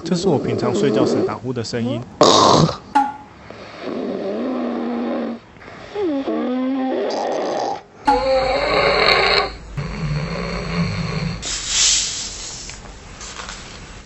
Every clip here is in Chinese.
这是我平常睡觉时打呼的声音。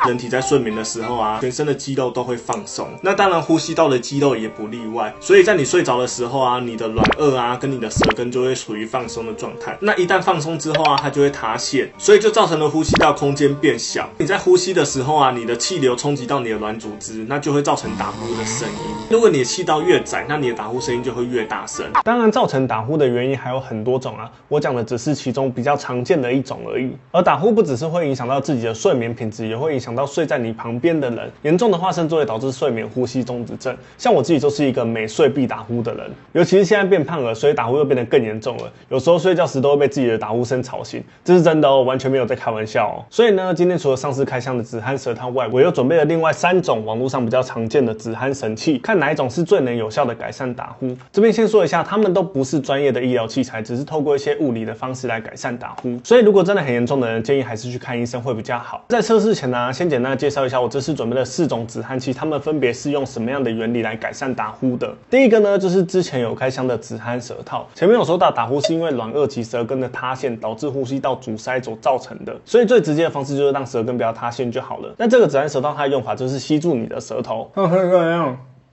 人体在睡眠的时候啊，全身的肌肉都会放松，那当然呼吸道的肌肉也不例外。所以在你睡着的时候啊，你的软腭啊跟你的舌根就会处于放松的状态。那一旦放松之后啊，它就会塌陷，所以就造成了呼吸道空间变小。你在呼吸的时候啊，你的气流冲击到你的软组织，那就会造成打呼的声音。如果你的气道越窄，那你的打呼声音就会越大声。当然，造成打呼的原因还有很多种啊，我讲的只是其中比较常见的一种而已。而打呼不只是会影响到自己的睡眠品质，也会影响到睡在你旁边的人，严重的话甚至会导致睡眠呼吸中止症。像我自己就是一个每睡必打呼的人，尤其是现在变胖了，所以打呼又变得更严重了。有时候睡觉时都会被自己的打呼声吵醒，这是真的哦，完全没有在开玩笑哦。所以呢，今天除了上次开箱的止鼾舌套外，我又准备了另外3种网络上比较常见的止鼾神器，看哪一种是最能有效的改善打呼。这边先说一下，他们都不是专业的医疗器材，只是透过一些物理的方式来改善打呼。所以如果真的很严重的人，建议还是去看医生会比较好。在测试前呢，先简单的介绍一下我这次准备的4种止鼾器，它们分别是用什么样的原理来改善打呼的。第一个呢，就是之前有开箱的止鼾舌套。前面有说到打呼是因为软腭及舌根的塌陷导致呼吸道阻塞所造成的，所以最直接的方式就是让舌根不要塌陷就好了。那这个止鼾舌套它的用法就是吸住你的舌头，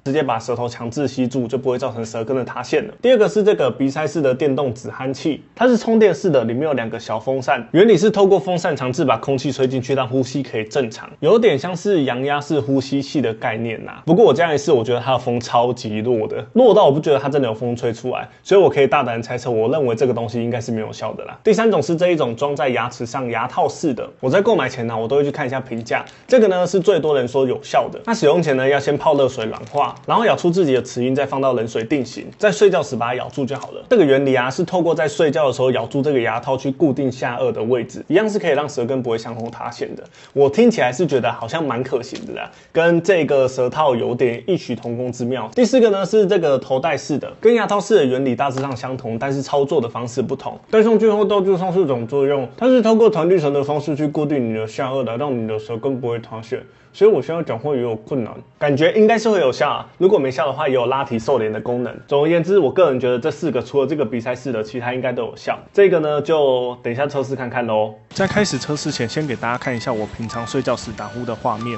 直接把舌头强制吸住，就不会造成舌根的塌陷了。第二个是这个鼻塞式的电动止鼾器，它是充电式的，里面有2个小风扇，原理是透过风扇强制把空气吹进去，让呼吸可以正常，有点像是扬压式呼吸器的概念呐。不过我这样一试，我觉得它的风超级弱的，弱到我不觉得它真的有风吹出来，所以我可以大胆猜测，我认为这个东西应该是没有效的啦。第3种是这一种装在牙齿上牙套式的，我在购买前呢，我都会去看一下评价，这个呢是最多人说有效的。那使用前呢，要先泡热水软化，然后咬出自己的齿龈，再放到冷水定型，在睡觉时把它咬住就好了。这个原理啊，是透过在睡觉的时候咬住这个牙套去固定下颚的位置，一样是可以让舌根不会向后塌陷的。我听起来是觉得好像蛮可行的啦，跟这个舌套有点异曲同工之妙。第4个呢是这个头戴式的，跟牙套式的原理大致上相同，但是操作的方式不同。戴上去后道具上是种作用，它是透过弹力绳的方式去固定你的下颚来让你的舌根不会塌陷。所以我现在讲话也有困难，感觉应该是会有效啊。如果没效的话，也有拉提瘦脸的功能。总而言之，我个人觉得这4个除了这个鼻塞式的，其他应该都有效。这个呢，就等一下测试看看咯。在开始测试前，先给大家看一下我平常睡觉时打呼的画面。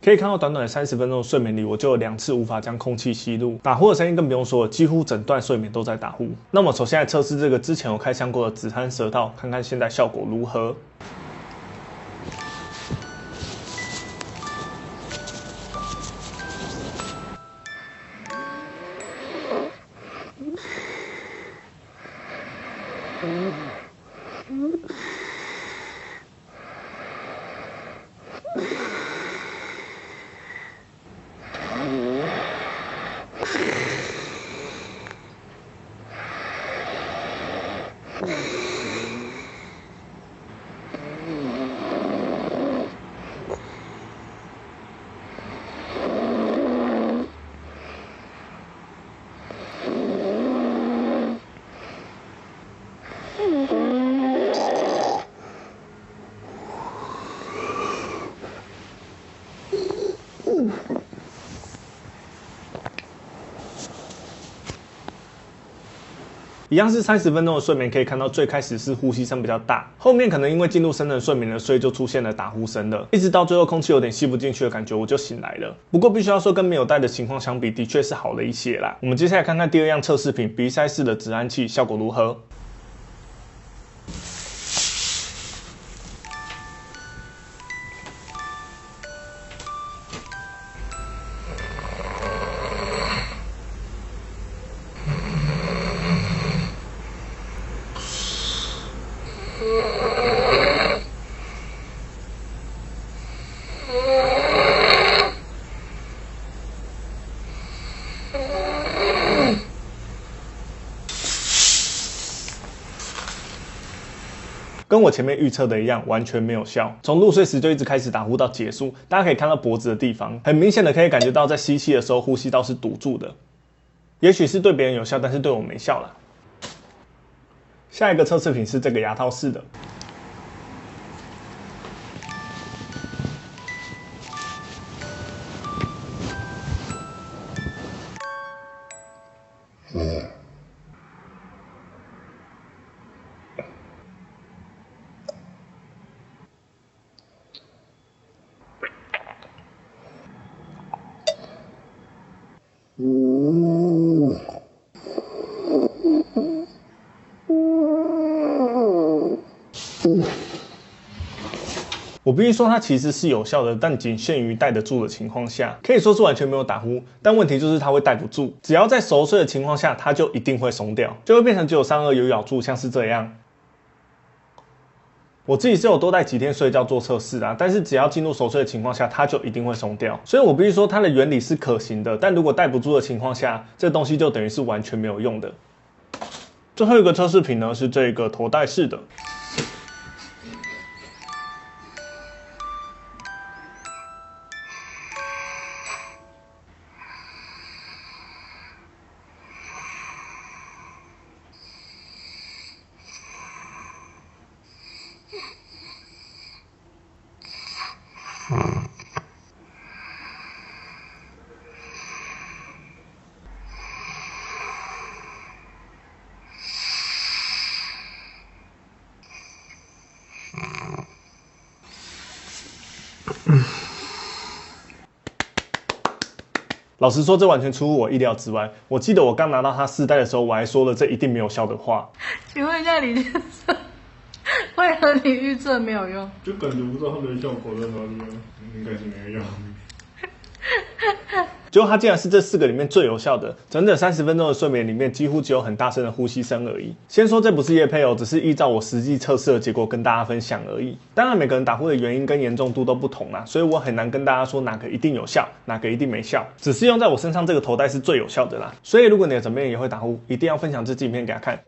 可以看到，短短的30分钟的睡眠里，我就有2次无法将空气吸入，打呼的声音更不用说了，几乎整段睡眠都在打呼。那么首先来测试这个之前有开箱过的止鼾舌套，看看现在效果如何。一样是30分钟的睡眠，可以看到最开始是呼吸声比较大，后面可能因为进入深层睡眠了，所以就出现了打呼声了，一直到最后空气有点吸不进去的感觉，我就醒来了。不过必须要说，跟没有戴的情况相比，的确是好了一些啦。我们接下来看看第2样测试品，鼻塞式的止鼾器效果如何。跟我前面预测的一样，完全没有效。从入睡时就一直开始打呼到结束，大家可以看到脖子的地方，很明显的可以感觉到在吸气的时候呼吸道是堵住的。也许是对别人有效，但是对我没效啦。下一个测试品是这个牙套式的。我必须说它其实是有效的，但仅限于戴得住的情况下，可以说是完全没有打呼。但问题就是它会戴不住，只要在熟睡的情况下，它就一定会松掉，就会变成只有上颚有咬住，像是这样。我自己是有多戴几天睡觉做测试啊，但是只要进入熟睡的情况下，它就一定会松掉。所以我必须说它的原理是可行的，但如果戴不住的情况下，这东西就等于是完全没有用的。最后一个测试品呢是这个头戴式的。老实说，这完全出乎我意料之外。我记得我刚拿到它试戴的时候，我还说了这一定没有效的话。请问一下李先生，为何你预测没有用？就感觉不到它的效果在哪里啊，应该是没有用。结果它竟然是这4个里面最有效的，整整30分钟的睡眠里面，几乎只有很大声的呼吸声而已。先说这不是业配哦，只是依照我实际测试的结果跟大家分享而已。当然每个人打呼的原因跟严重度都不同啦，所以我很难跟大家说哪个一定有效，哪个一定没效。只是用在我身上这个头戴是最有效的啦。所以如果你的枕边人也会打呼，一定要分享这支影片给他看。